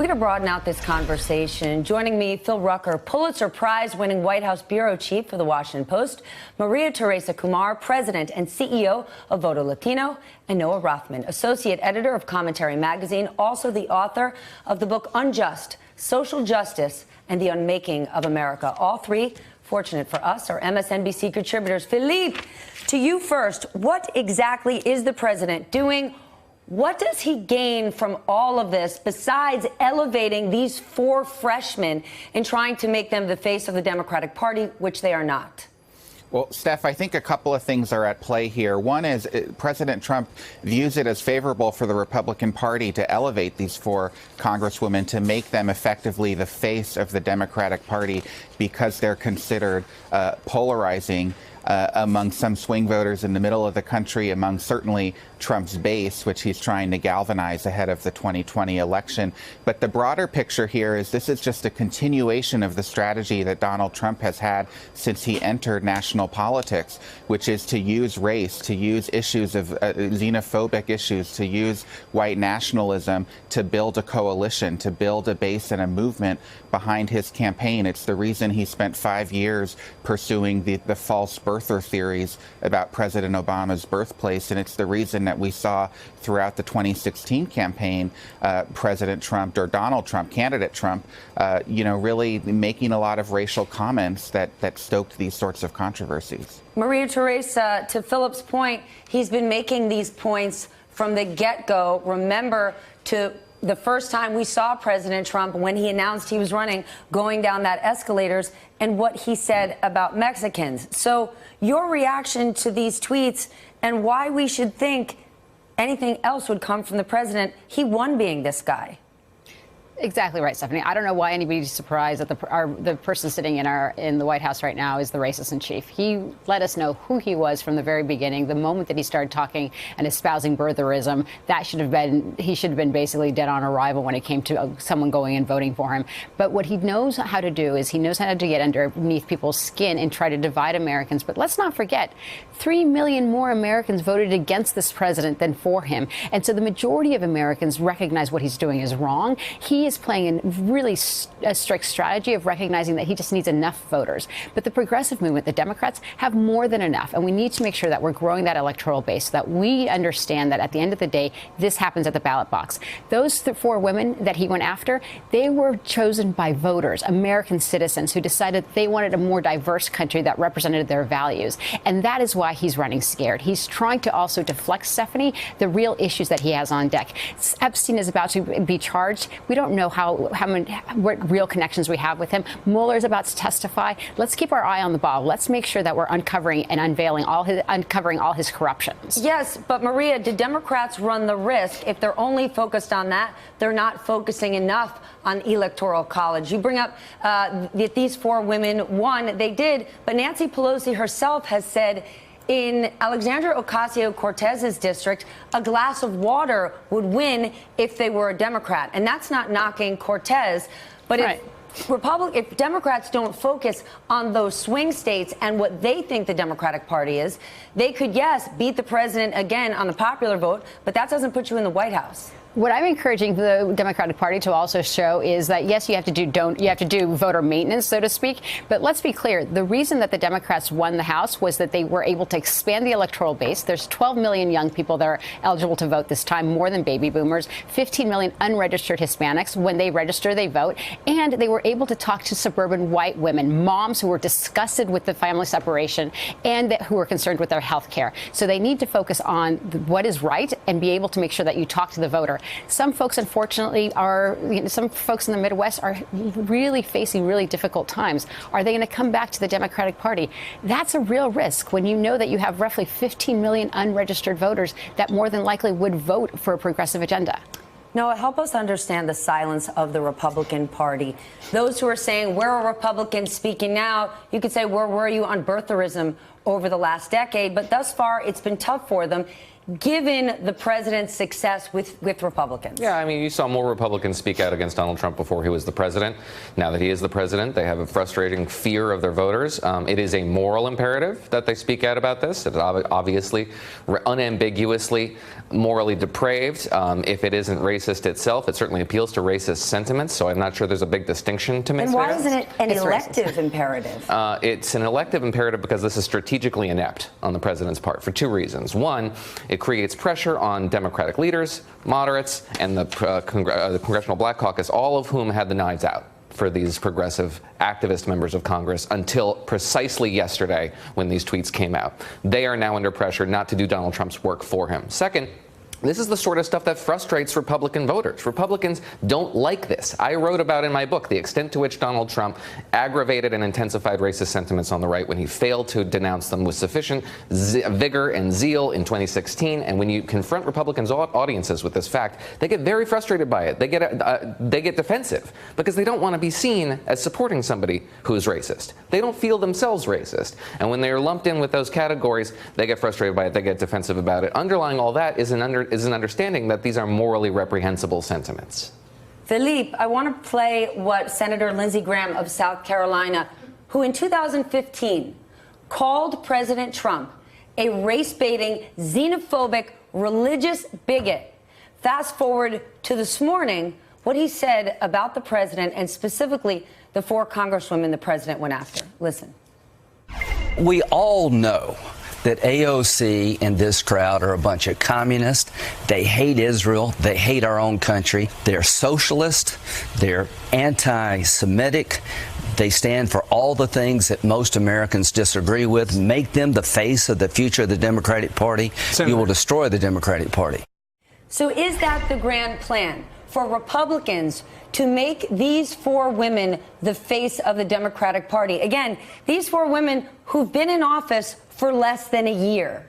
We're going to broaden out this conversation. Joining me, Phil Rucker, Pulitzer Prize-winning White House bureau chief for The Washington Post, Maria Teresa Kumar, president and CEO of Voto Latino, and Noah Rothman, associate editor of Commentary Magazine, also the author of the book Unjust: Social Justice and the Unmaking of America. All three, fortunate for us, are MSNBC contributors. Philippe, to you first. What exactly is the president doing? What does he gain from all of this besides elevating these four freshmen and trying to make them the face of the Democratic Party, which they are not? Well, Steph, I think a couple of things are at play here. One is President Trump views it as favorable for the Republican Party to elevate these four congresswomen, to make them effectively the face of the Democratic Party, because they're considered polarizing among some swing voters in the middle of the country, among certainly Trump's base, which he's trying to galvanize ahead of the 2020 election. But the broader picture here is this is just a continuation of the strategy that Donald Trump has had since he entered national politics, which is to use race, to use issues of xenophobic issues, to use white nationalism to build a coalition, to build a base and a movement behind his campaign. It's the reason he spent 5 years pursuing the false birther theories about President Obama's birthplace, and it's the reason that we saw throughout the 2016 campaign President Trump, or Donald Trump, candidate Trump, really making a lot of racial comments that stoked these sorts of controversies. Maria Teresa, to Philip's point, he's been making these points from the get-go. Remember, to the first time we saw President Trump, when he announced he was running, going down that escalators, and what he said about Mexicans. So your reaction to these tweets and why we should think anything else would come from the president. He won being this guy. Exactly right, Stephanie. I don't know why anybody's surprised that the person sitting in the White House right now is the racist in chief. He let us know who he was from the very beginning. The moment that he started talking and espousing birtherism, he should have been basically dead on arrival when it came to someone going and voting for him. But what he knows how to do is he knows how to get underneath people's skin and try to divide Americans. But let's not forget, 3 million more Americans voted against this president than for him. And so the majority of Americans recognize what he's doing is wrong. He is playing a really strict strategy of recognizing that he just needs enough voters. But the progressive movement, the Democrats, have more than enough. And we need to make sure that we're growing that electoral base, so that we understand that at the end of the day, this happens at the ballot box. Those four women that he went after, they were chosen by voters, American citizens, who decided they wanted a more diverse country that represented their values. And that is why he's running scared. He's trying to also deflect, Stephanie, the real issues that he has on deck. Epstein is about to be charged. We don't know what real connections we have with him. Mueller's about to testify. Let's keep our eye on the ball. Let's make sure that we're uncovering and uncovering all his corruptions. Yes, but Maria, do Democrats run the risk, if they're only focused on that, they're not focusing enough on electoral college? You bring up that these four women won. They did, but Nancy Pelosi herself has said in Alexandria Ocasio-Cortez's district, a glass of water would win if they were a Democrat. And that's not knocking Cortez. But right. If Democrats don't focus on those swing states and what they think the Democratic Party is, they could, yes, beat the president again on the popular vote, but that doesn't put you in the White House. What I'm encouraging the Democratic Party to also show is that, yes, you have to do voter maintenance, so to speak. But let's be clear. The reason that the Democrats won the House was that they were able to expand the electoral base. There's 12 million young people that are eligible to vote this time, more than baby boomers, 15 million unregistered Hispanics. When they register, they vote. And they were able to talk to suburban white women, moms who were disgusted with the family separation and who were concerned with their health care. So they need to focus on what is right and be able to make sure that you talk to the voter. Some folks, unfortunately, some folks in the Midwest are really facing really difficult times. Are they going to come back to the Democratic Party? That's a real risk when you know that you have roughly 15 million unregistered voters that more than likely would vote for a progressive agenda. Noah, help us understand the silence of the Republican Party. Those who are saying, where are Republicans speaking now? You could say, where were you on birtherism over the last decade? But thus far, it's been tough for them. given the president's success with Republicans? Yeah, I mean, you saw more Republicans speak out against Donald Trump before he was the president. Now that he is the president, they have a frustrating fear of their voters. It is a moral imperative that they speak out about this. It's obviously unambiguously morally depraved. If it isn't racist itself, it certainly appeals to racist sentiments, so I'm not sure there's a big distinction to make. And why isn't it an elective imperative? It's an elective imperative because this is strategically inept on the president's part for two reasons. One, it creates pressure on Democratic leaders, moderates, and the Congressional Black Caucus, all of whom had the knives out for these progressive activist members of Congress until precisely yesterday when these tweets came out. They are now under pressure not to do Donald Trump's work for him. Second, this is the sort of stuff that frustrates Republican voters. Republicans don't like this. I wrote about in my book the extent to which Donald Trump aggravated and intensified racist sentiments on the right when he failed to denounce them with sufficient vigor and zeal in 2016. And when you confront Republicans' audiences with this fact, they get very frustrated by it. They get defensive because they don't want to be seen as supporting somebody who's racist. They don't feel themselves racist. And when they are lumped in with those categories, they get frustrated by it. They get defensive about it. Underlying all that is an understanding that these are morally reprehensible sentiments. Philippe, I want to play what Senator Lindsey Graham of South Carolina, who in 2015 called President Trump a race-baiting, xenophobic, religious bigot. Fast forward to this morning, what he said about the president and specifically the 4 congresswomen the president went after. Listen. We all know that AOC and this crowd are a bunch of communists. They hate Israel. They hate our own country. They're socialist. They're anti-Semitic. They stand for all the things that most Americans disagree with. Make them the face of the future of the Democratic Party. Senator. You will destroy the Democratic Party. So is that the grand plan for Republicans to make these 4 women the face of the Democratic Party? Again, these 4 women who've been in office for less than a year.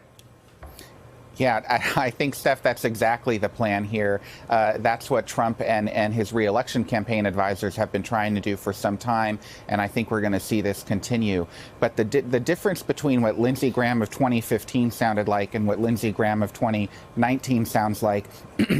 Yeah, I think, Steph, that's exactly the plan here. That's what Trump and his reelection campaign advisors have been trying to do for some time, and I think we're going to see this continue. But the difference between what Lindsey Graham of 2015 sounded like and what Lindsey Graham of 2019 sounds like,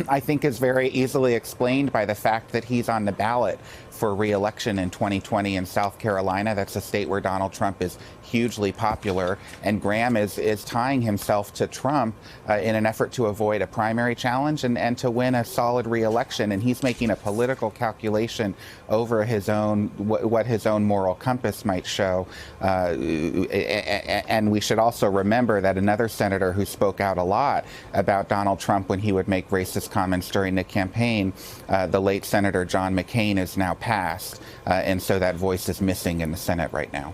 I think is very easily explained by the fact that he's on the ballot for re-election in 2020 in South Carolina. That's a state where Donald Trump is hugely popular, and Graham is tying himself to Trump in an effort to avoid a primary challenge and to win a solid re-election. And he's making a political calculation over his own what his own moral compass might show. And we should also remember that another senator who spoke out a lot about Donald Trump when he would make racist comments during the campaign, the late Senator John McCain, is now passed, and so that voice is missing in the Senate right now.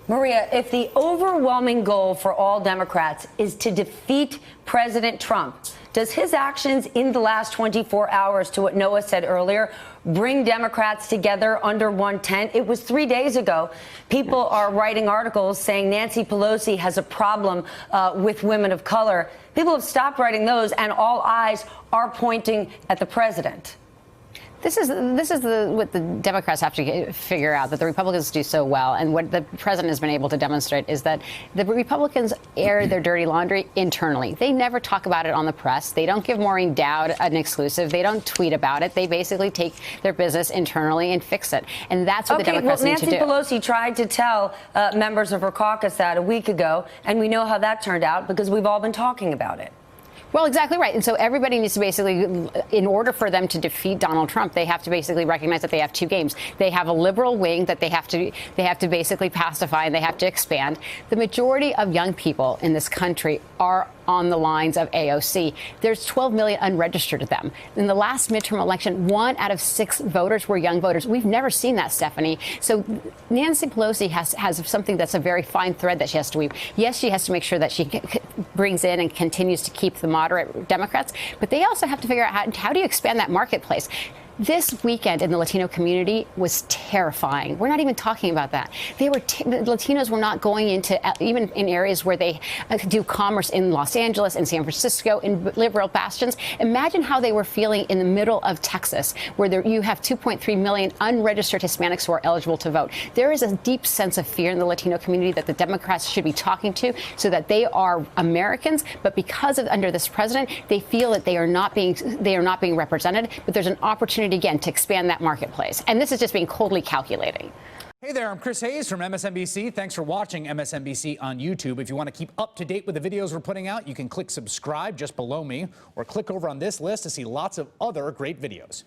Maria, if the overwhelming goal for all Democrats is to defeat President Trump, does his actions in the last 24 hours, to what Noah said earlier, bring Democrats together under one tent? It was 3 days ago. People are writing articles saying Nancy Pelosi has a problem with women of color. People have stopped writing those, and all eyes are pointing at the president. This is what the Democrats have to figure out, that the Republicans do so well, and what the president has been able to demonstrate is that the Republicans air their dirty laundry internally. They never talk about it on the press. They don't give Maureen Dowd an exclusive. They don't tweet about it. They basically take their business internally and fix it, and that's what the Democrats need to do. Nancy Pelosi tried to tell members of her caucus that a week ago, and we know how that turned out because we've all been talking about it. Well, exactly right. And so everybody needs to basically, in order for them to defeat Donald Trump, they have to basically recognize that they have 2 games. They have a liberal wing that they have to basically pacify, and they have to expand. The majority of young people in this country are on the lines of AOC. There's 12 million unregistered of them. In the last midterm election, 1 out of 6 voters were young voters. We've never seen that, Stephanie. So Nancy Pelosi has something that's a very fine thread that she has to weave. Yes, she has to make sure that she brings in and continues to keep the moderate Democrats, but they also have to figure out how do you expand that marketplace. This weekend in the Latino community was terrifying. We're not even talking about that. The Latinos were not going into, even in areas where they do commerce in Los Angeles and San Francisco, in liberal bastions. Imagine how they were feeling in the middle of Texas, where you have 2.3 million unregistered Hispanics who are eligible to vote. There is a deep sense of fear in the Latino community that the Democrats should be talking to, so that they are Americans, but because of under this president, they feel that they are not being represented. But there's an opportunity again to expand that marketplace, and this is just being coldly calculating. Hey there, I'm Chris Hayes from MSNBC. Thanks for watching MSNBC on YouTube. If you want to keep up to date with the videos we're putting out, you can click subscribe just below me, or click over on this list to see lots of other great videos.